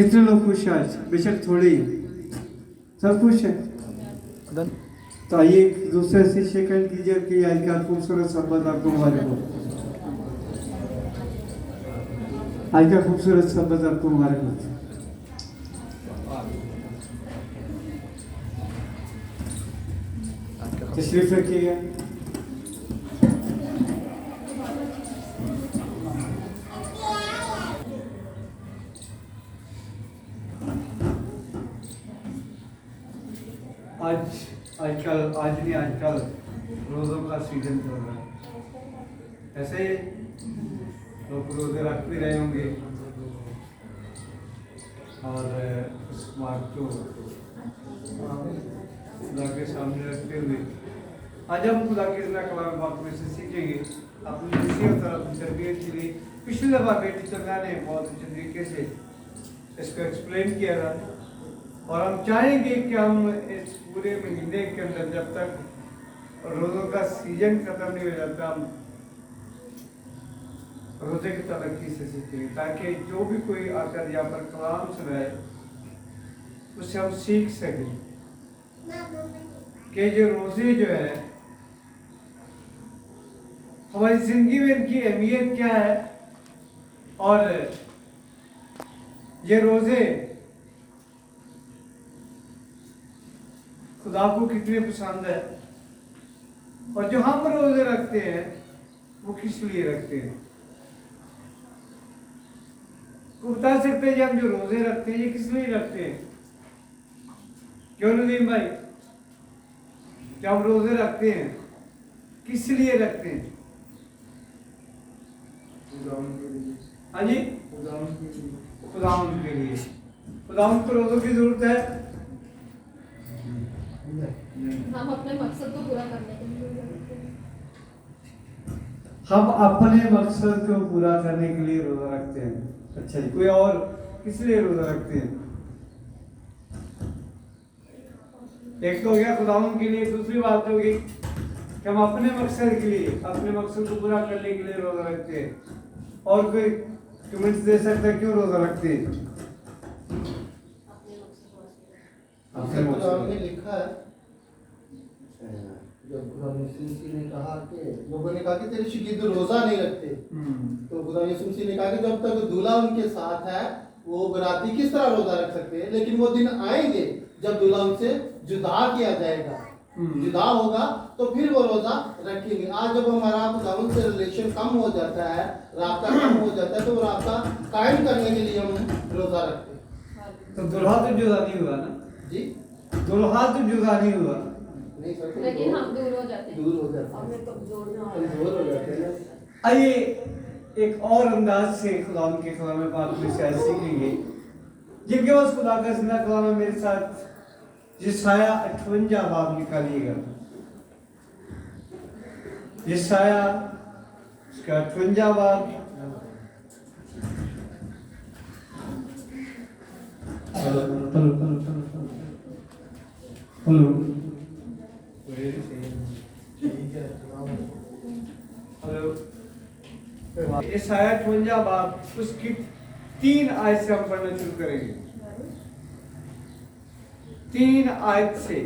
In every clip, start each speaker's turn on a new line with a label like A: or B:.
A: कितने लोग खुश हैं आज? बेशक थोड़े ही, सब खुश हैं। तो आइए एक दूसरे से शेखन कीजिए कि आज का खूबसूरत संबंध आपको मुबारक हो। आज का खूबसूरत संबंध आपको मुबारक हो। तशरीफ रखिएगा। आजकल रोज़ों का सीजन चल रहा है। ऐसे लोग रोज़े रख भी रहे होंगे और उस बात को खुदा के सामने रखते हुए आज हम खुदा के कलाम पाक में से सीखेंगे अपनी नसीहत और अपनी तरबियत के लिए। पिछली दफ़ा बेटी चंगा ने बहुत अच्छे तरीके से इसको एक्सप्लेन किया था और हम चाहेंगे कि हम इस पूरे महीने के अंदर जब तक रोज़ों का सीजन ख़त्म नहीं हो जाता हम रोज़े की तरक्की से सीखेंगे, ताकि जो भी कोई आकर यहाँ पर कलाम सुनाए उससे हम सीख सकें कि जो रोज़े जो है हमारी ज़िंदगी में इनकी अहमियत क्या है और ये रोज़े खुदा को कितने पसंद है और जो हम रोज़े रखते हैं वो किस लिए रखते हैं। तो बता सकते हैं हम जो रोज़े रखते हैं ये किस लिए रखते हैं? क्यों नदीम भाई, क्या हम रोज़े रखते हैं किस लिए रखते हैं? हाँ जी, खुदावंद के लिए। खुदावंद को रोज़ों की जरूरत है।
B: हम अपने मकसद को पूरा करने के लिए
A: हम अपने मकसद को पूरा करने के लिए रोज़ा रखते हैं। अच्छा जी, कोई और किस लिए रोज़ा रखते हैं? एक तो हो गया खुदावंद के लिए, दूसरी बात होगी कि हम अपने मकसद के लिए, अपने मकसद को पूरा करने के लिए रोज़ा रखते हैं। और कोई कमेंट्स दे सकता है क्यों रोज़ा रखते हैं? अपने मकसद
C: में लिखा है जब खुदा यीशु ने कहा कि लोगों ने कहा कि तेरे शिगिर्द रोजा नहीं रखते, तो खुदा यीशु ने कहा कि जब तक दूल्हा उनके साथ है वो बराती किस तरह रोजा रख सकते हैं, लेकिन वो दिन आएंगे जब दूल्हा उनसे जुदा किया जाएगा, जुदा होगा तो फिर वो रोजा रखेंगे। आज जब हमारा खुदा से रिलेशन कम हो जाता है, रास्ता कम हो जाता है, तो वो रास्ता कायम करने के लिए हम रोजा रखते हैं।
A: तो दूल्हा तो जुदा नहीं हुआ ना
C: जी,
A: दूल्हा तो जुदा नहीं हुआ,
C: नहीं सर,
B: लेकिन हम दूर हो जाते हैं,
C: दूर हो जाते हैं,
B: हमें कमजोर
C: कमजोर हो जाते हैं।
A: आइए एक और अंदाज से खुदा के कलाम पाक में से सीखेंगे जिनके पास खुदा का जिंदा कलाम है। मेरे साथ यशाया 58 बाब निकालिएगा। यशाया उसका 58 बाब। हेलो यशाया 58 बाब उसकी 3 आयत से हम पढ़ना शुरू करेंगे। 3 आयत से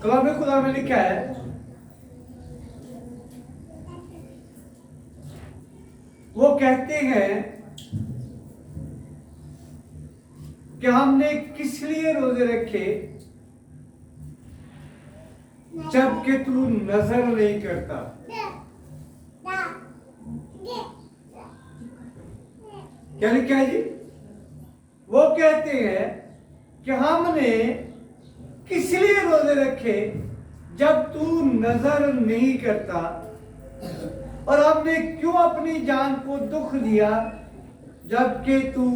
A: कलाम खुदा में लिखा है, वो कहते हैं कि हमने किस लिए रोजे रखे जबकि तू नजर नहीं करता। क्या लिखा है जी? वो कहते हैं कि हमने किस लिए रोजे रखे जब तू नजर नहीं करता, और हमने क्यों अपनी जान को दुख दिया जबकि तू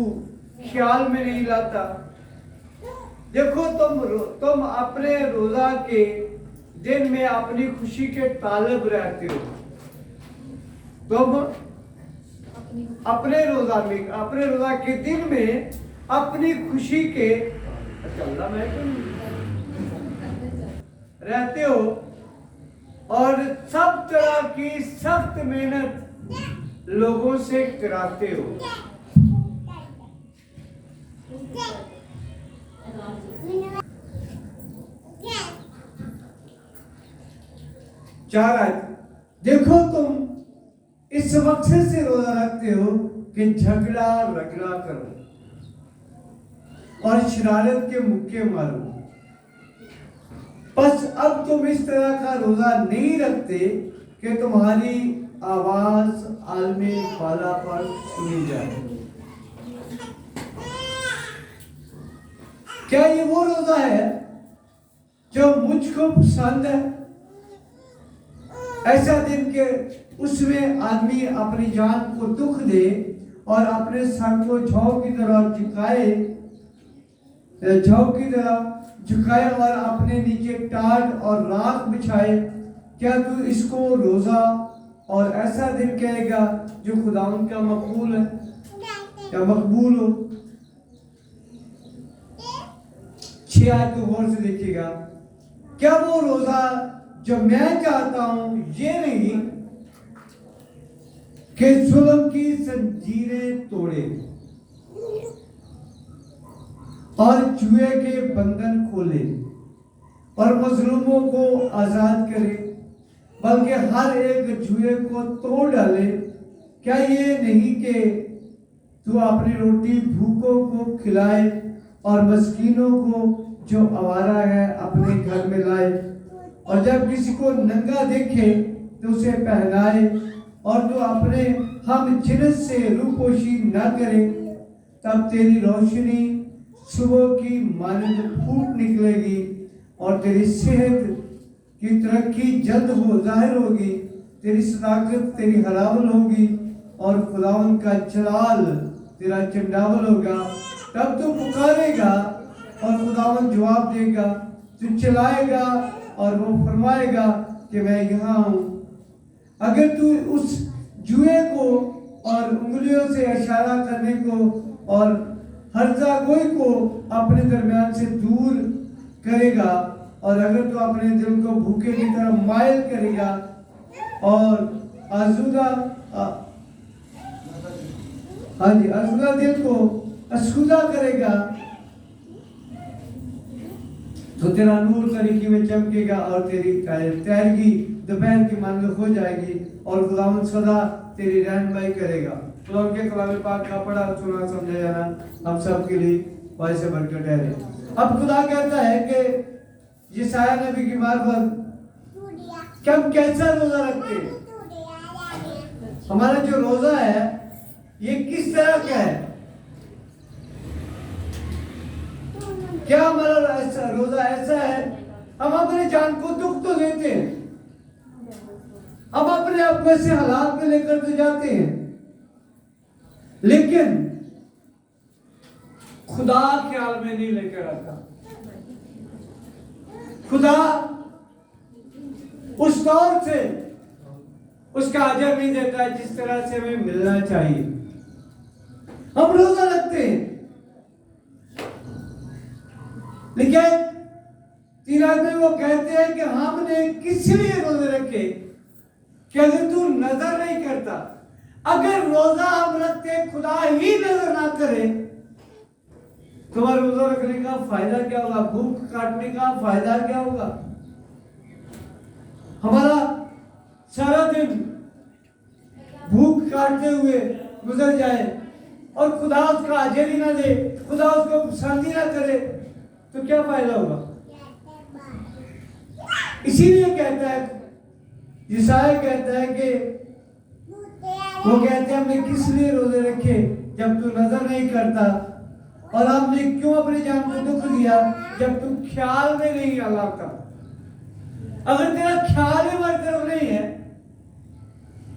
A: ख्याल में नहीं लाता। देखो तुम अपने रोजा के दिन में अपनी खुशी के तालब रहते हो। तुम अपने रोजा के दिन में अपनी खुशी के रहते हो और सब तरह की सख्त मेहनत लोगों से कराते हो। चार आयत, देखो तुम इस मकसद से रोजा रखते हो कि झगड़ा रगड़ा करो और शरारत के मुक्के मारो। बस अब तुम इस तरह का रोजा नहीं रखते कि तुम्हारी आवाज आलमे वाला पर सुनी जाए। क्या ये वो रोजा है जो मुझको पसंद है? ऐसा दिन के उसमें आदमी अपनी जान को दुख दे और अपने सर को झाव की तरह झुकाए और अपने नीचे टाट और राख बिछाए। क्या तू इसको रोजा और ऐसा दिन कहेगा जो खुदावंद का मकबूल है या मकबूल हो? 6 आयत को गौर से देखिएगा। क्या वो रोजा जो मैं चाहता हूं ये नहीं कि जुल्म की जंजीरें तोड़े और जुए के बंधन खोले और मजलूमों को आजाद करे, बल्कि हर एक जुए को तोड़ डाले। क्या ये नहीं कि तू अपनी रोटी भूखों को खिलाए और मस्कीनों को जो आवारा है अपने घर में लाए, और जब किसी को नंगा देखे तो उसे पहनाए, और तू अपने हम जिन्स से रूपोशी न करे, तब तेरी रोशनी सुबह की मानंद फूट निकलेगी और तेरी सेहत की तरक्की जल्द हो जाहिर होगी। तेरी सदाकत तेरी हलावल होगी और खुदावन का जलाल तेरा चंडावल होगा। तब तू पुकारेगा और खुदावन जवाब देगा, तू चिल्लाएगा और वो फरमाएगा कि मैं यहाँ हूँ। अगर तू उस जुए को और उंगलियों से इशारा करने को और हर्जा गोई को अपने दरमियान से दूर करेगा, और अगर तू अपने दिल को भूखे की तरफ मायल करेगा और आजूदा दिल को असुदा करेगा, तो तेरा नूर तरीके में चमकेगा और तेरी तैरगी दोपहर की मानद हो जाएगी और खुदावंद सदा तेरी रहनुमाई करेगा। खुदा के कलाम पाक का पढ़ा सुना समझा जाना हम सब के लिए वैसे बनकर ठहरे। अब खुदा कहता है कि यशायाह नबी की मार्फत कि हम कैसा रोजा रखते हैं। हमारा जो रोजा है ये किस तरह का है? क्या हमारा ऐसा रोजा ऐसा है हम अपने जान को दुख तो देते हैं, हम अपने आप को ऐसे हालात में लेकर तो जाते हैं, लेकिन खुदा ख्याल में नहीं लेकर आता। खुदा उस तौर से उसका अजर नहीं देता जिस तरह से हमें मिलना चाहिए। हम रोजा रखते हैं, लेकिन 3 में वो कहते हैं कि हमने किस लिए रोजे रखे कि अगर तू नजर नहीं करता, अगर रोजा हम रखते खुदा ही नजर ना करे, तुम्हारे रोजा रखने का फायदा क्या होगा? भूख काटने का फायदा क्या होगा? हमारा सारा दिन भूख काटते हुए गुजर जाए और खुदा उसका अजर ही ना दे, खुदा उसको पसंद ही ना करे, तो क्या फायदा होगा? इसीलिए कहता है यशायाह कहता है कि वो कहते हैं हमने किस लिए रोजे रखे जब तू नजर नहीं करता, और हमने क्यों अपनी जान को दुख दिया जब तू ख्याल में नहीं लाता। अगर तेरा ख्याल ही हमारी तरफ नहीं है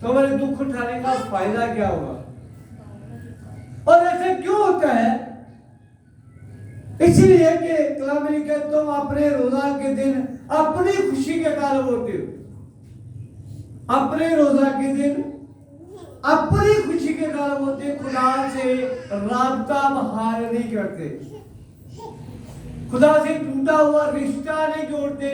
A: तो हमारे दुख उठाने का फायदा क्या होगा? और ऐसा क्यों होता है? इसलिए कि कलाम में लिखा है तुम अपने रोजा के दिन अपनी खुशी के तालब होते हो। अपने रोजा के दिन अपनी खुशी के तालब होते, खुदा से राबता बहाल नहीं करते, खुदा से टूटा हुआ रिश्ता नहीं जोड़ते,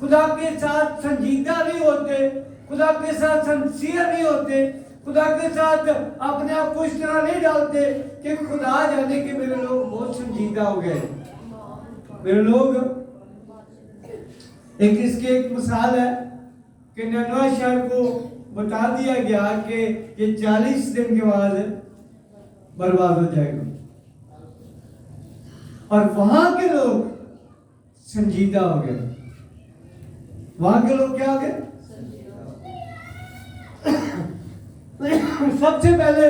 A: खुदा के साथ संजीदा नहीं होते, खुदा के साथ सिंसियर नहीं होते, खुदा के साथ अपने आप को इस तरह नहीं डालते कि खुदा जाने के मेरे लोग बहुत संजीदा हो गए। मेरे लोग एक मिसाल है कि नैनवा शहर को बता दिया गया कि ये 40 दिन के बाद बर्बाद हो जाएगा, और वहां के लोग संजीदा हो गए। वहां के लोग क्या हो गए? सबसे पहले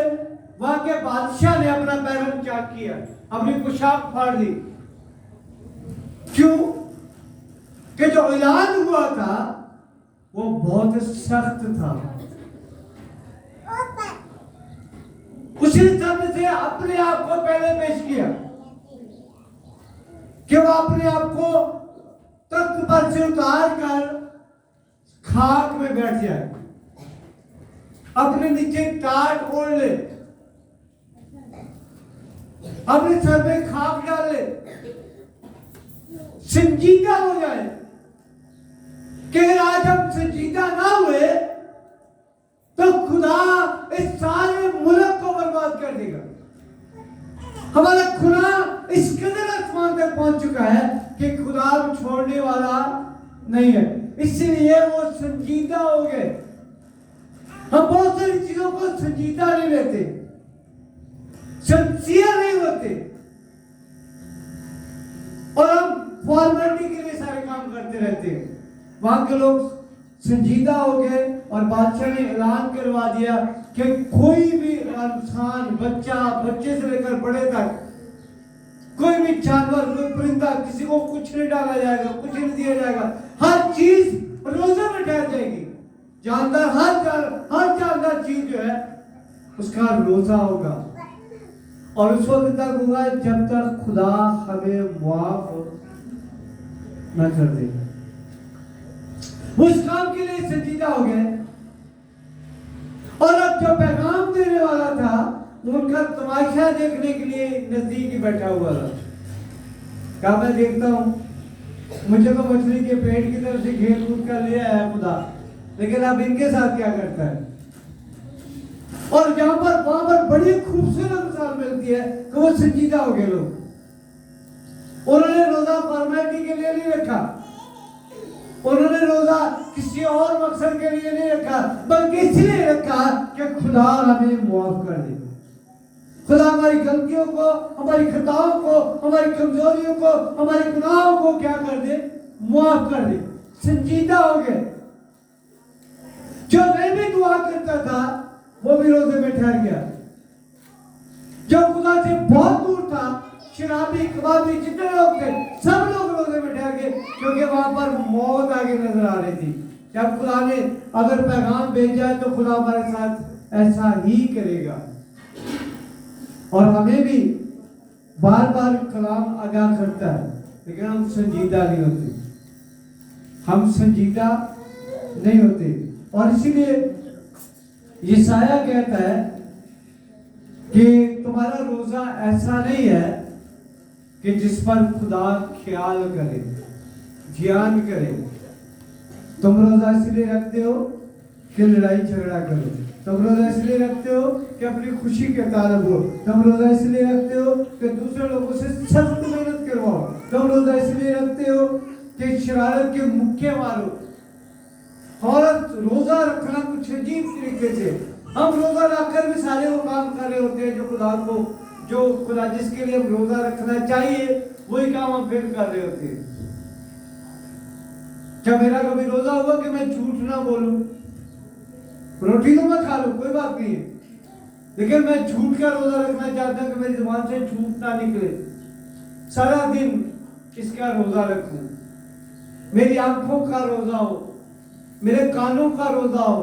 A: वहां के बादशाह ने अपना पैरम चाक किया, अपनी पोशाक फाड़ दी। क्यों? कि जो ऐलान हुआ था वो बहुत सख्त था। उसी शब्द से अपने आप को पहले पेश किया कि वो अपने आप को तख्त पर से उतार कर खाक में बैठ जाए, अपने नीचे टाट ओढ़ ले, अपने सर में खाक डाल ले, संजीदा हो जाए कि अगर आज हम संजीदा ना हुए तो खुदा इस सारे मुल्क को बर्बाद कर देगा। हमारा खुदा इस कदर आसमान तक पहुंच चुका है कि खुदा छोड़ने वाला नहीं है, इसलिए वो संजीदा हो गए। हम बहुत सारी चीजों को संजीदा नहीं लेते, सिंसियर नहीं होते, और हम फॉर्मेलिटी के लिए सारे काम करते रहते हैं। वहां के लोग संजीदा हो गए और बादशाह ने ऐलान करवा दिया कि कोई भी इंसान, बच्चे से लेकर बड़े तक, कोई भी जानवर, कोई परिंदा, किसी को कुछ नहीं डाला जाएगा, कुछ नहीं दिया जाएगा, हर चीज रोजे में ठहर जाएगी। जानदार हर जानदार चीज जो है उसका रोजा होगा, और उस वक्त तक होगा जब तक खुदा हमें माफ न कर दे। उस काम के लिए संजीदा हो गए, और अब जो पैगाम देने वाला था उनका तमाशा देखने के लिए नजदीक ही बैठा हुआ था। क्या मैं देखता हूं, मुझे तो मछली के पेट की तरफ से घेर कूद कर ले आया खुदा, लेकिन अब इनके साथ क्या करता है? और जहां पर वहां पर बड़ी खूबसूरत मिसाल मिलती है कि वो संजीदा हो गए लोग। उन्होंने रोजा फॉर्मेलिटी के लिए नहीं रखा, उन्होंने रोजा किसी और मकसद के लिए नहीं रखा, बल्कि इसलिए रखा कि खुदा हमें माफ कर दे। खुदा हमारी गलतियों को, हमारी खताओं को, हमारी कमजोरियों को, हमारे गुनाहों को क्या कर दे? माफ कर दे। संजीदा हो गए। जो मैं भी दुआ करता था वो भी रोजे में ठहर गया। जो खुदा से बहुत दूर था, शराबी, कबाबी, जितने लोग थे, सब लोग रोजे में ठहर गए, क्योंकि वहां पर मौत आगे नजर आ रही थी। जब खुदा ने अगर पैगाम भेजा है तो खुदा हमारे साथ ऐसा ही करेगा। और हमें भी बार बार कलाम आगाह करता है, लेकिन हम संजीदा नहीं होते, हम संजीदा नहीं होते। और इसीलिए यशाया कहता है कि तुम्हारा रोजा ऐसा नहीं है कि जिस पर खुदा ख्याल करे, ध्यान करे। तुम रोजा इसलिए रखते हो कि लड़ाई झगड़ा करो, तुम रोजा इसलिए रखते हो कि अपनी खुशी के तालब हो, तुम रोजा इसलिए रखते हो कि दूसरे लोगों से सख्त मेहनत करवाओ, तुम रोजा इसलिए रखते हो कि शरारत के मुक्के मारो। और रोजा रखना कुछ अजीब तरीके से, हम रोजा रखकर भी सारे वो काम कर रहे होते हैं जो खुदा को, जो खुदा जिसके लिए हम रोजा रखना चाहिए वही काम हम फिर कर रहे होते हैं। क्या मेरा कभी रोजा हुआ कि मैं झूठ ना बोलूं? रोटी तो मैं खा लूं, कोई बात नहीं है, लेकिन मैं झूठ का रोजा रखना चाहता हूं कि मेरी जुबान से झूठ ना निकले। सारा दिन इसका रोजा रखूं, मेरी आंखों का रोजा हो, मेरे कानों का रोजा हो,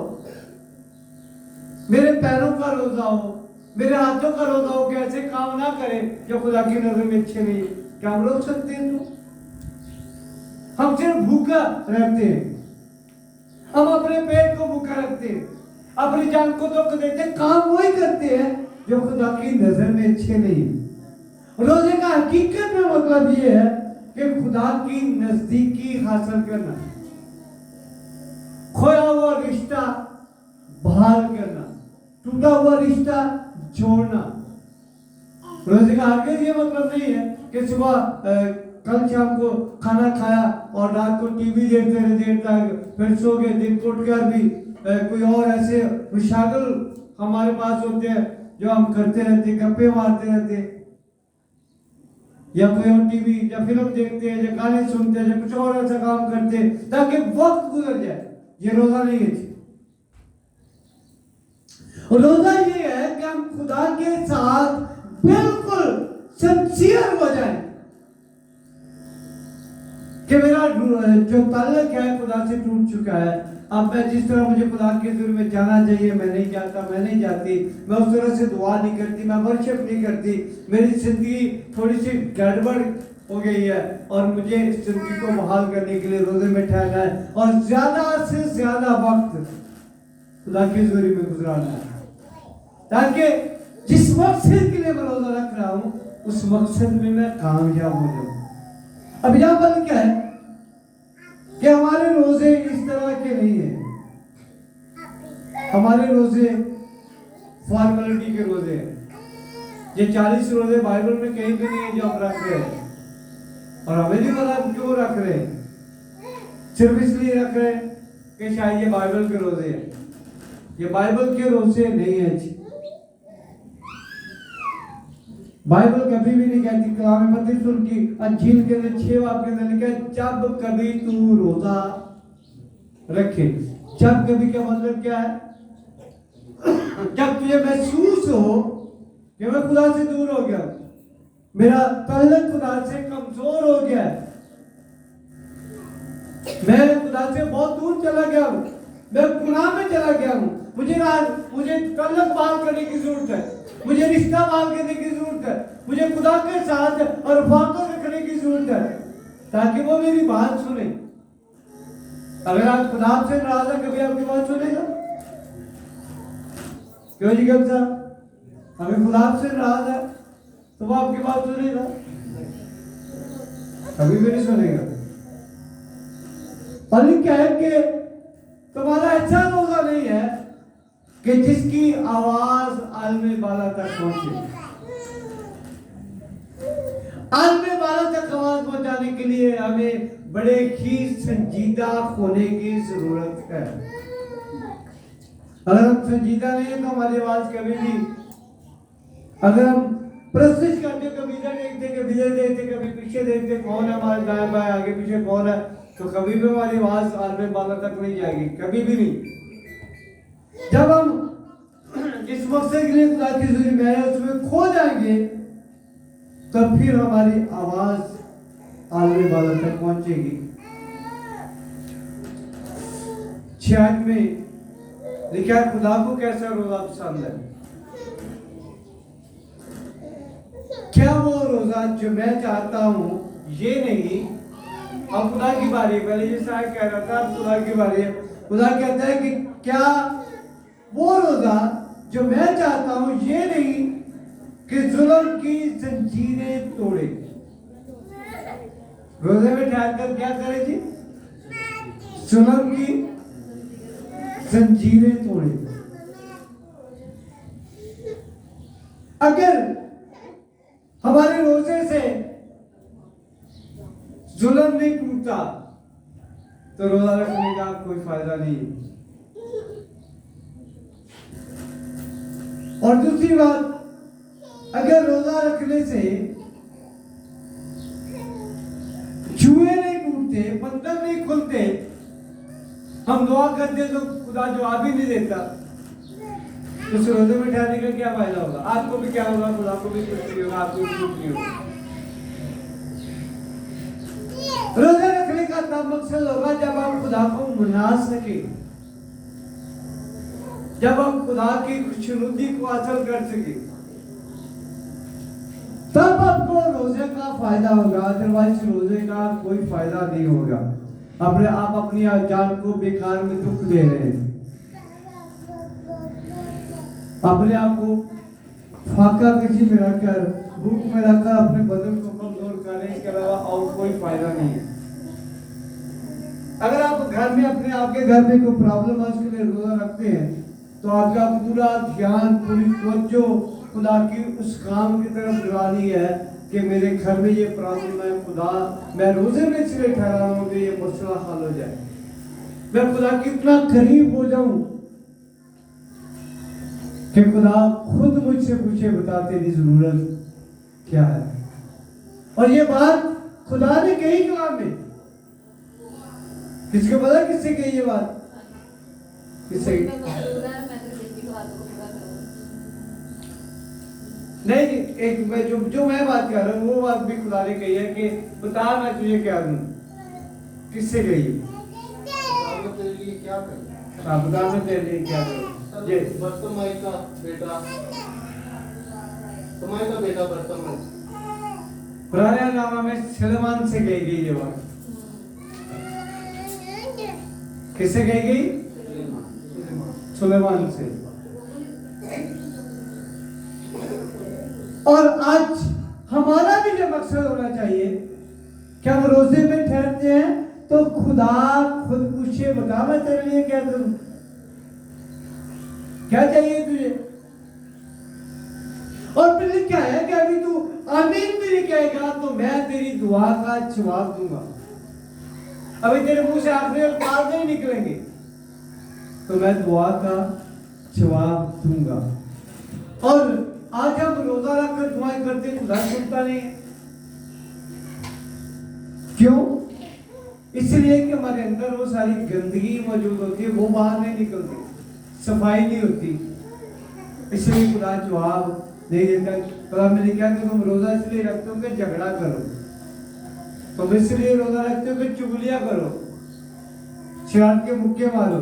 A: मेरे पैरों का रोजा हो, मेरे हाथों का रोजा हो कि ऐसे काम ना करें जो खुदा की नजर में अच्छे नहीं। क्या हम रोक सकते हैं? तो हम सिर्फ भूखा रहते हैं, हम अपने पेट को भूखा रखते हैं, अपनी जान को दुख देते हैं, काम वही करते हैं जो खुदा की नजर में अच्छे नहीं। रोजे का हकीकत में मतलब ये है कि खुदा की नजदीकी हासिल करना, खोया हुआ रिश्ता बहाल करना, टूटा हुआ रिश्ता जोड़ना। रोजे का हरगिज़ ये मतलब नहीं है कि सुबह कल शाम को खाना खाया और रात को टीवी देखते रहे देर तक, फिर सो गए, दिन को उठकर भी कोई और ऐसे मुशागल हमारे पास होते हैं जो हम करते रहते, गप्पे मारते रहते, या कोई और टीवी या फिल्म देखते हैं, या गाने सुनते हैं, या कुछ और ऐसा काम करते हैं ताकि वक्त गुजर जाए। ये रोजा नहीं है। रोजा ये है कि हम खुदा के साथ बिल्कुल सिंसियर हो जाए कि मेरा जो ताल्लुक है खुदा से टूट चुका है। अब मैं जिस तरह मुझे खुदा के हुजूर में जाना चाहिए मैं नहीं जाता, मैं नहीं जाती, मैं उस तरह से दुआ नहीं करती, मैं वर्शिप नहीं करती, मेरी जिंदगी थोड़ी सी गड़बड़ हो गई है और मुझे इस जिंदगी को बहाल करने के लिए रोजे में ठहरना है और ज्यादा से ज्यादा वक्त खुदा के हुजूर में गुजारना है ताकि जिस मकसद के लिए मैं रोजा रख रहा हूं उस मकसद में मैं कामयाब हो जाऊं। अब यहां पर क्या है कि हमारे रोजे इस तरह के नहीं है। हमारे रोजे फॉर्मेलिटी के रोजे हैं। ये 40 रोजे बाइबल में कहीं भी नहीं है जो हम रख रहे हैं और हमें नहीं पता क्यों रख रहे हैं, सिर्फ इसलिए रख रहे हैं कि शायद ये बाइबल के रोजे हैं। ये बाइबल के रोजे नहीं है। बाइबल कभी भी नहीं कहती, कलाम मुकद्दस की अंजील के अंदर 6 बाब के अंदर लिखा है जब कभी तू रोजा रखे। जब कभी का मतलब क्या है? जब तुझे महसूस हो कि मैं खुदा से दूर हो गया, मेरा ताल्लुक खुदा से कमजोर हो गया है, मैं खुदा से बहुत दूर चला गया हूं, मैं गुनाह में चला गया हूं, मुझे ताल्लुक बहाल करने की जरूरत है, मुझे रिश्ता बहाल करने की जरूरत है, मुझे खुदा के साथ और रफ़ाकत रखने की जरूरत है ताकि वो मेरी बात सुने। अगर आप खुदा से नाराज है कभी आपकी बात सुनेगा? क्यों जी गब साहब? अगर खुदा से नाराज है तो वो आपकी बात सुनेगा? कभी भी नहीं सुनेगा। और ये क्या है कि तुम्हारा ऐसा रोजा नहीं है कि जिसकी आवाज आलमे बाला तक पहुंचे। आलमे बाला तक आवाज पहुंचाने के लिए हमें बड़े ही संजीदा होने की जरूरत है। अगर हम संजीदा नहीं है तो हमारी आवाज कभी भी, अगर हम प्रस्तुत करते कभी इधर देखते कभी इधर देखते कभी पीछे देखते कौन है हमारे दाएं बाएं आगे पीछे कौन है, तो कभी भी हमारी आवाज आलमे बाला तक नहीं जाएगी, कभी भी नहीं। जब हम जिस मकसद के लिए खुदा की हुजूरी में आए उसमें खो जाएंगे तब फिर हमारी आवाज आलमे बाला तक पहुंचेगी। 6 में लिखा खुदा को कैसा रोजा पसंद है? क्या वो रोजा जो मैं चाहता हूं ये नहीं। अब खुदा की बारी, पहले ये साहब कह रहा था, अब खुदा की बारी है। खुदा कहता है कि क्या वो रोजा जो मैं चाहता हूं ये नहीं कि जुल्म की जंजीरें तोड़े। रोजे में ठहरकर क्या करे जी? जुल्म की जंजीरें तोड़े। अगर हमारे रोजे से जुल्म नहीं टूटता तो रोजा रखने का कोई फायदा नहीं। और दूसरी बात, अगर रोजा रखने से जुए नहीं टूटते, बंधन नहीं खुलते, हम दुआ करते तो खुदा जवाब ही नहीं देता, तो उस रोजे में ठहरने का क्या फायदा होगा? आपको भी क्या होगा? खुदा को भी कुछ नहीं होगा, आपको भी कुछ नहीं होगा। रोजा रखने का तब मकसद होगा जब आप खुदा को मना सके, जब हम खुदा की खुशनुदी को हासिल कर सके, तब आपको रोजे का फायदा होगा, अदरवाइज रोजे का कोई फायदा नहीं होगा। आप अपनी जान को बेकार में दुख दे रहे हैं, अपने आप को फाका किसी में रखकर, भूख में रखकर अपने बदन को कमजोर करने के अलावा और कोई फायदा नहीं है। अगर आप घर में अपने आपके घर में कोई प्रॉब्लम है उसके लिए रोजा रखते हैं तो तो आपका पूरा ध्यान, पूरी तवज्जो खुदा की उस काम की तरफ दिलानी है कि मेरे घर में ये प्रॉब्लम है, खुदा मैं रोजे में इसलिए ठहरा हूं कि ये मसला हल हो जाए, मैं खुदा के इतना करीब हो जाऊं कि खुदा खुद मुझसे पूछे बता तेरी जरूरत क्या है। और ये बात खुदा ने कही कलाम में, किसको पता किससे कही ये बात, किससे? नहीं, एक मैं जो मैं बात कर रहा हूँ वो बात भी खुदा ने कही है कि बता मैं तुझे क्या दूं, किससे कही?
C: तेरे लिए क्या करूं?
A: हाँ, बता मैं तेरे लिए क्या करूं। ये
C: बर्तमाई का बेटा, तुम्हारे का बेटा बर्तमाई,
A: पुराने नामा में सुलेमान से कही गई ये बात। किससे कही गई? सुलेमान से। और आज हमारा भी ये मकसद होना चाहिए कि हम रोजे में ठहरते हैं तो खुदा खुद पूछे बता मैं तेरे लिए क्या करूं, क्या चाहिए तुझे। और फिर क्या है कि अभी तू आमीन भी नहीं कहेगा तो मैं तेरी दुआ का जवाब दूंगा। अभी तेरे मुंह से आखिरी अल्फाज नहीं निकलेंगे तो मैं दुआ का जवाब दूंगा। और आज हम रोजा रखकर दुआएं करते खुदा सुनता नहीं है। क्यों? इसलिए कि हमारे अंदर वो सारी गंदगी मौजूद होती है, वो बाहर नहीं निकलती, सफाई नहीं होती, इसलिए खुदा जवाब नहीं देता। खुदा मैंने क्या कि तुम रोजा इसलिए रखते हो कि झगड़ा करो, तुम इसलिए रोजा रखते हो कि चुगलियां करो, शराब के मुक्के मारो,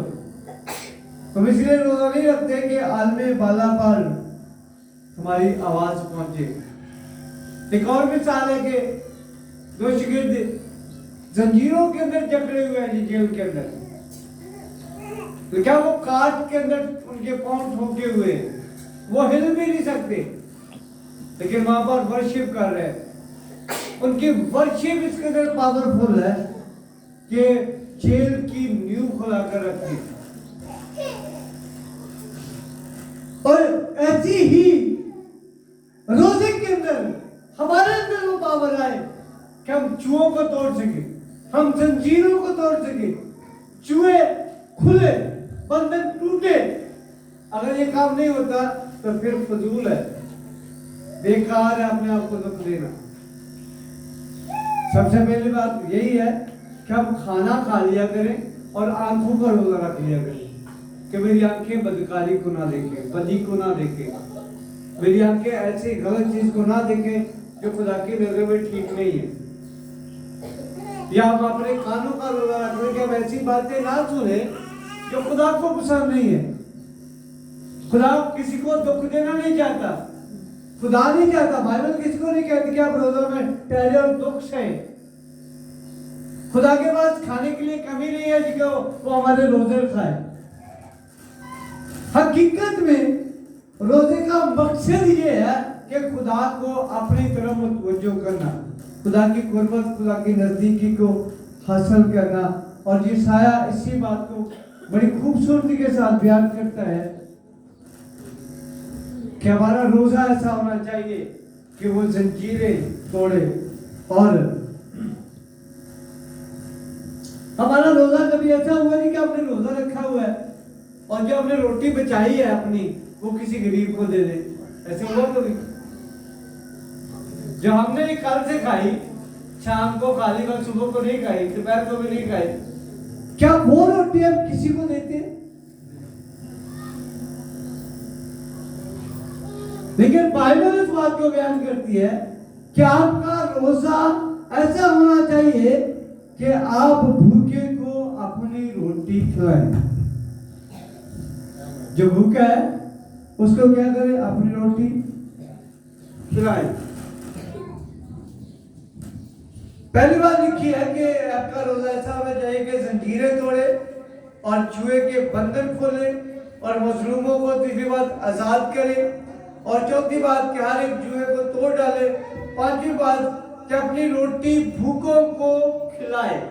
A: तुम इसलिए रोजा नहीं रखते कि आलमे बाला पर हमारी आवाज पहुंचे। एक और मिसाल है कि दो शागिर्द जंजीरों के अंदर जकड़े हुए हैं जेल के अंदर, तो क्या वो काट के अंदर उनके पांव ठोके हुए, वो हिल भी नहीं सकते, लेकिन वहां पर वर्शिप कर रहे हैं। उनकी वर्शिप इस कदर पावरफुल है कि जेल की नींव खुला कर रखी। और ऐसी ही रोजे के अंदर हमारे अंदर वो पावर आए कि हम चूहों को तोड़ सके, हम जंजीरों को तोड़ सके, चूहे खुले, बंधन टूटे। अगर ये काम नहीं होता तो फिर फजूल है, बेकार है अपने आप को दुख देना। सबसे पहली बात यही है कि हम खाना खा लिया करें और आंखों का रोजा रख लिया करें कि मेरी आंखें बदकारी को ना देखें, बदी को ना देखें, मेरी आंखें ऐसी गलत चीज को ना देखें जो खुदा की नजर में ठीक नहीं है। या हम अपने कानों का रोजा रखें कि हम ऐसी बातें ना सुने जो खुदा को पसंद नहीं है। खुदा किसी को दुख देना नहीं चाहता, खुदा नहीं चाहता, बाइबल किसी को नहीं कहती कि आप रोजा में ठहरे और दुख सहे। खुदा के पास खाने के लिए कमी नहीं है जिसको वो हमारे रोजे खाए। हकीकत में रोजे का मकसद ये है कि खुदा को अपनी तरफ मुतवज्जो करना, खुदा की कुर्बत, खुदा की नजदीकी को हासिल करना। और ये साया इसी बात को बड़ी खूबसूरती के साथ बयान करता है कि हमारा रोजा ऐसा होना चाहिए कि वो जंजीरें तोड़े। और हमारा रोजा कभी ऐसा हुआ नहीं कि हमने रोजा रखा हुआ है और जो हमने रोटी बचाई है अपनी वो किसी गरीब को दे दे, ऐसे हुआ कभी? जो हमने कल से खाई, शाम को खा ली, सुबह को नहीं खाई, दोपहर को भी नहीं खाई, क्या वो रोटी हम किसी को देते हैं? लेकिन बाइबल इस बात को बयान करती है कि आपका रोजा ऐसा होना चाहिए कि आप भूखे को अपनी रोटी खिलाएं। जो भूखा है उसको क्या करें? अपनी रोटी खिलाएं। पहली बात लिखी है कि आपका रोजा ऐसा होना चाहिए कि जंजीरें तोड़े और चूहे के बंधन खोले और मजलूमों को तीसरी बात आजाद करे और चौथी बात कि हर एक चूहे को तोड़ डाले। पांचवी बात कि अपनी रोटी भूखों को खिलाए।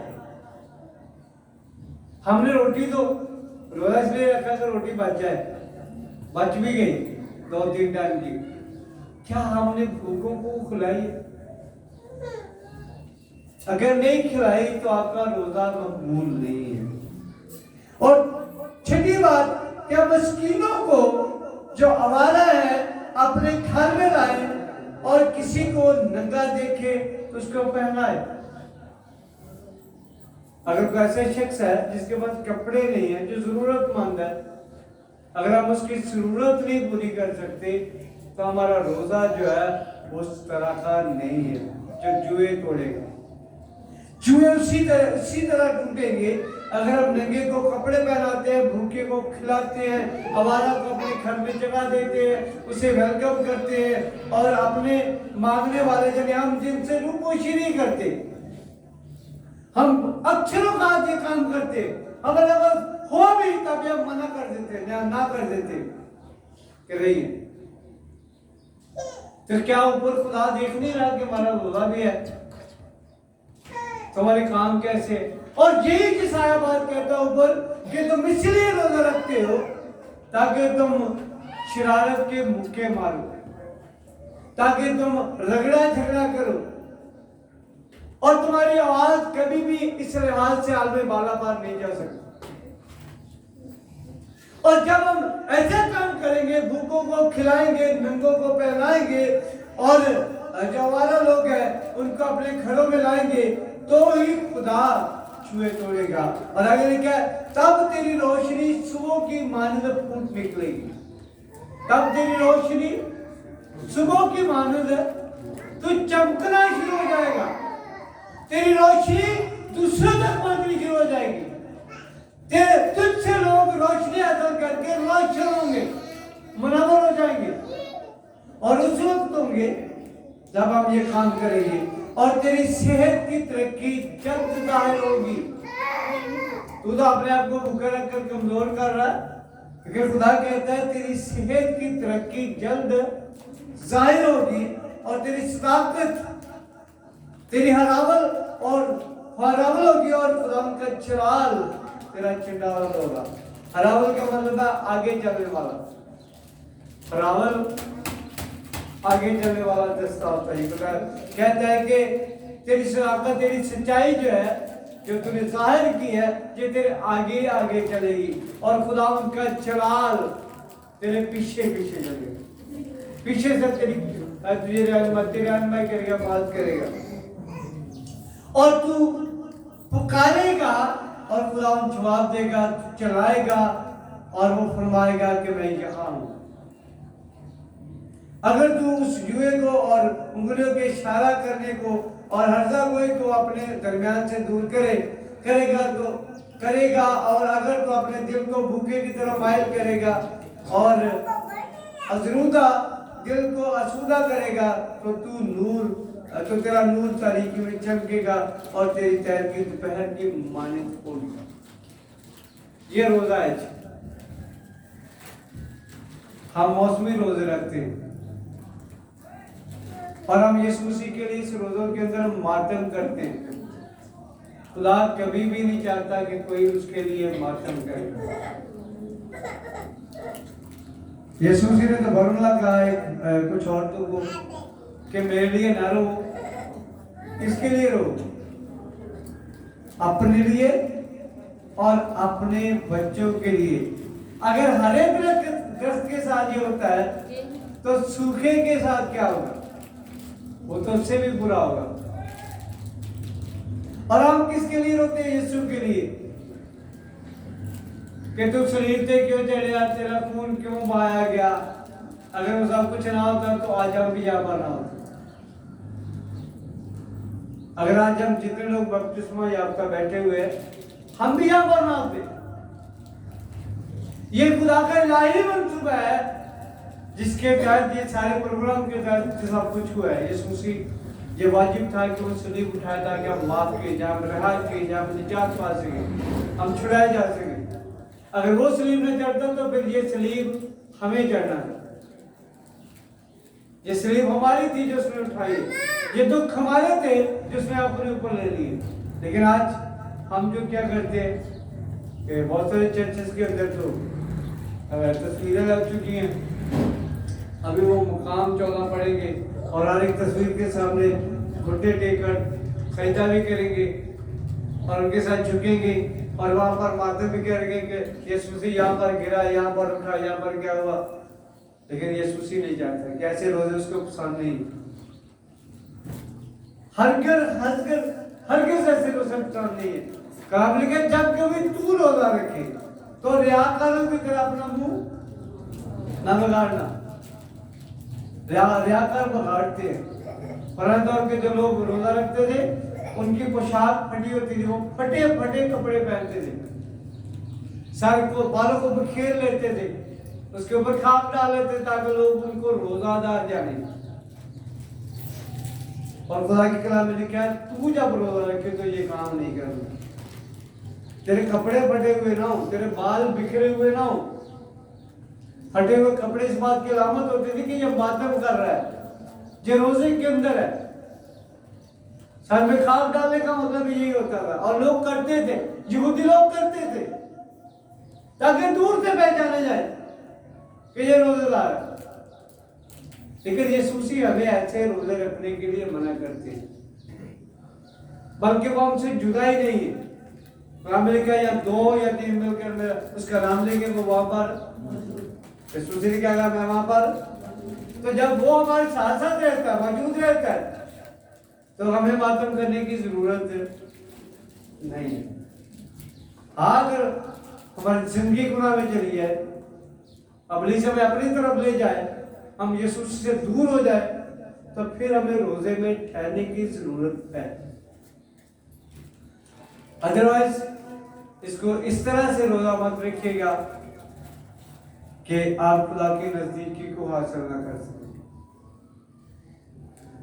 A: हमने रोटी तो रोजा इसलिए रखा कि रोटी बच जाए, बच भी गई 2-3 टाइम की। क्या हमने भूखों को खिलाई? अगर नहीं खिलाई तो आपका रोजा मकबूल नहीं है। और छठी बात, क्या मस्कीनों को जो आवारा है अपने घर में लाए और किसी को नंगा देखे तो उसको पहनाए। अगर कोई ऐसा शख्स है जिसके पास कपड़े नहीं है, जो जरूरतमंद है, अगर हम उसकी जरूरत नहीं पूरी कर सकते तो हमारा रोजा जो है उस तरह का नहीं है जो जुए तोड़ेगा। जुए उसी तरह टूटेंगे अगर हम नंगे को कपड़े पहनाते हैं, भूखे को खिलाते हैं, आवारा को अपने घर में जगह देते हैं, उसे वेलकम करते हैं और अपने मांगने वाले जगह हम जिनसे रूपोशी नहीं करते, हम अक्षरों का आदि काम करते, हम अगर हो भी तभी हम मना कर देते, ना कर देते कि रही है। तो क्या ऊपर खुदा देख नहीं रहा कि हमारा रोजा भी है? तुम्हारे काम कैसे? और यही जिस आया बात कहता ऊपर कि तुम इसलिए रोजा रखते हो ताकि तुम शरारत के मुक्के मारो, ताकि तुम रगड़ा झगड़ा करो और तुम्हारी आवाज कभी भी इस लिहाज से आलमे बाला पार नहीं जा सकती। और जब हम ऐसे काम करेंगे, भूखों को खिलाएंगे, नंगों को पहनाएंगे और जो हमारा लोग हैं उनको अपने घरों में लाएंगे तो ही खुदा छुए तोड़ेगा। और अगर क्या, तब तेरी रोशनी सुबह की मानद फूट निकलेगी, तब तेरी रोशनी सुबह की मानद तो चमकना शुरू हो जाएगा, तेरी रोशनी दूसरों तक पहुंचनी शुरू हो जाएगी, तुझसे लोग रोशनी हासिल करके रोशन होंगे, मुनव्वर हो जाएंगे। और उस वक्त होंगे जब हम ये काम करेंगे और तेरी सेहत की तरक्की जल्द जाहिर होगी। तू तो अपने आप को भूखा रखकर कमजोर कर रहा है, लेकिन खुदा कहता है तेरी सेहत की तरक्की जल्द जाहिर होगी और तेरी सदाकत, तेरी हरावल होगी और खुदा का चिराल तेरा चिंडावल होगा। हरावल का मतलब है आगे चलने वाला, हरावल आगे चलने वाला दस्ता होता है। कहता है कि तेरी सदाकत, तेरी सच्चाई जो है जो तूने जाहिर की है, ये तेरे आगे आगे चलेगी और खुदा उनका चलाल तेरे पीछे पीछे चलेगा, पीछे से तेरी रहनुमाई करेगा, बात करेगा और तू पुकारेगा और खुदा जवाब देगा, चलाएगा और वो फरमाएगा कि मैं यहाँ हूँ। अगर तू उस जुए को और उंगलियों के इशारा करने को और हर्जा गोई को अपने दरमियान से दूर करेगा और अगर तू अपने दिल को भूखे की तरह माइल करेगा और अजरूदा दिल को आसूदा करेगा तो तेरा नूर तारीकी में चमकेगा और तेरी तैरकी दोपहर की मानिंद होगी। ये रोजा है। हम मौसमी रोजे रखते हैं और हम यीशु मसीह के लिए इस रोजों के अंदर मातम करते हैं। खुदा कभी भी नहीं चाहता कि कोई उसके लिए मातम करे। यीशु मसीह ने तो भरमला कहा है कुछ औरतों को कि मेरे लिए ना रो, किसके लिए रो? अपने लिए और अपने बच्चों के लिए। अगर हरे ग्रस्त के साथ ये होता है तो सूखे के साथ क्या होगा? वो तो उससे भी बुरा होगा। और हम किसके लिए रोते हैं? यीशु के लिए कि तू सलीब पे क्यों चढ़ा, तेरा खून क्यों बहाया गया। अगर वो सब कुछ ना होता तो आज हम भी यहाँ पर ना होते। अगर आज हम जितने लोग बपतिस्मा याफ्ता बैठे हुए हैं हम भी यहाँ पर ना होते। ये खुदा का इलाही मंसूबा है जिसके तहत ये सारे प्रोग्राम के तहत सब कुछ हुआ है। यीशु मसीह ये वाजिब था कि वो सलीब उठाया ताकि हम माफ किए जाए, हम रहा किए जाए, हम निजात पा सके, हम छुड़ाए जा सके। अगर वो सलीब न चढ़ता तो फिर ये सलीब हमें चढ़ना था। ये सलीब हमारी थी जो उसने उठाई, ये दुख हमारे थे जो उसने अपने ऊपर ले लिए। लेकिन आज हम जो क्या करते हैं कि बहुत सारे चर्चेस के अंदर तो तस्वीरें लग चुकी हैं, अभी वो मुकाम 14 पढ़ेंगे और हर एक तस्वीर के सामने घुटने टेककर सजदा भी करेंगे और उनके साथ झुकेंगे और वहां पर मातम भी करेंगे कि यीशु मसीह यहाँ पर गिरा, यहाँ पर उठा, यहाँ पर क्या हुआ। लेकिन यीशु मसीह नहीं जानता कि ऐसे रोजे उसको पसंद नहीं। हरगिज़ ऐसे रोजे पसंद नहीं है। कहा लेकिन जब कभी तू रोजा रखे तो रियाकारों की तरह अपना मुंह न बिगाड़ना। रियाकार बिगाड़ते हैं। पुराने दौर के जो लोग रोजा रखते थे उनकी पोशाक फटी होती थी, वो फटे फटे कपड़े पहनते थे, सर को बालों को बिखेर लेते थे, उसके ऊपर खाक डाल लेते ताकि लोग उनको रोजादार जाने। और खुदा के कलाम में लिखा है तू जब रोजा रखे तो ये काम नहीं करना। तेरे कपड़े फटे हुए ना हो, तेरे बाल बिखरे हुए ना हो। फटे हुए कपड़े इस बात की अलामत होती थी कि ये मातम कर रहा है, ये रोजे के अंदर है। सर में खाक डालने का मतलब यही होता था और लोग करते थे, यहूदी लोग करते थे ताकि दूर से पहचाना जाए कि ये रोजेदार है। लेकिन यीशु मसीह हमें ऐसे रोजे रखने के लिए मना करते हैं, बल्कि वो हमसे जुदा ही नहीं है। नाम लेके या 2 या 3 मिलकर मेरा उसका नाम लेके वो वहां पर यीशु मसीह ने क्या कहा, मैं वहां पर। तो जब वो हमारे साथ साथ रहता है, मौजूद रहता है, तो हमें मातम करने की जरूरत नहीं है। अगर हमारी जिंदगी गुनाह में चली जाए, अबली से हमें अपनी तरफ ले जाए, हम यीशु से दूर हो जाए, तो फिर हमें रोजे में ठहरने की जरूरत है। अदरवाइज इसको इस तरह से रोजा मत रखिएगा कि आप खुदा की नजदीकी को हासिल ना कर सकें।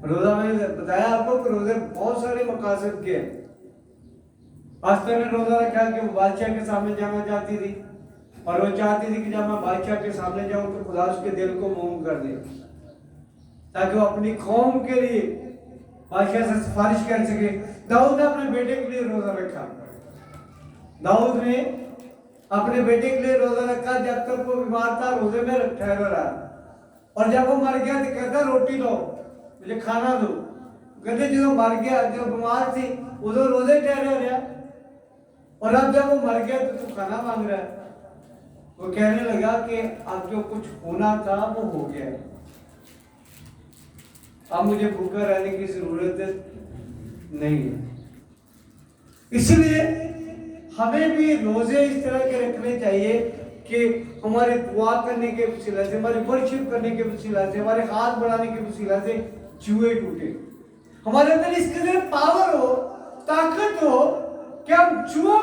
A: रोजा मैंने बताया आपको कि रोजे बहुत सारे मकासद के हैं। आस्था ने रोजा रखा कि वो बादशाह के सामने जाना चाहती थी और वो चाहती थी कि जब मैं बादशाह के सामने जाऊं तो खुदा उसके दिल को मोम कर दे, ताकि वो अपनी कौम के लिए बादशाह से सिफारिश कर सके। दाऊद ने अपने बेटे के लिए रोजा रखा। दाऊद ने अपने बेटे के लिए रोजा रखा, जब तक वो बीमार था रोजे में ठहरा रहा। और जब वो मर गया तो कहता रोटी लो, मुझे खाना दो। कहते जो मर गया, जो बीमार थी उधर रोजे ठहरे रहा, और अब जब वो मर गया तो तू खाना मांग रहा है। वो कहने लगा कि अब जो कुछ होना था वो हो गया, अब मुझे भूखा रहने की जरूरत नहीं है। इसलिए हमें भी रोजे इस तरह के रखने चाहिए कि हमारे दुआ करने के वसीला से, हमारे वर्शिप करने के वसीला से, हमारे हाथ बढ़ाने के वसीला से जुए टूटे, हमारे अंदर इसके अंदर पावर हो, ताकत हो कि हम जुआ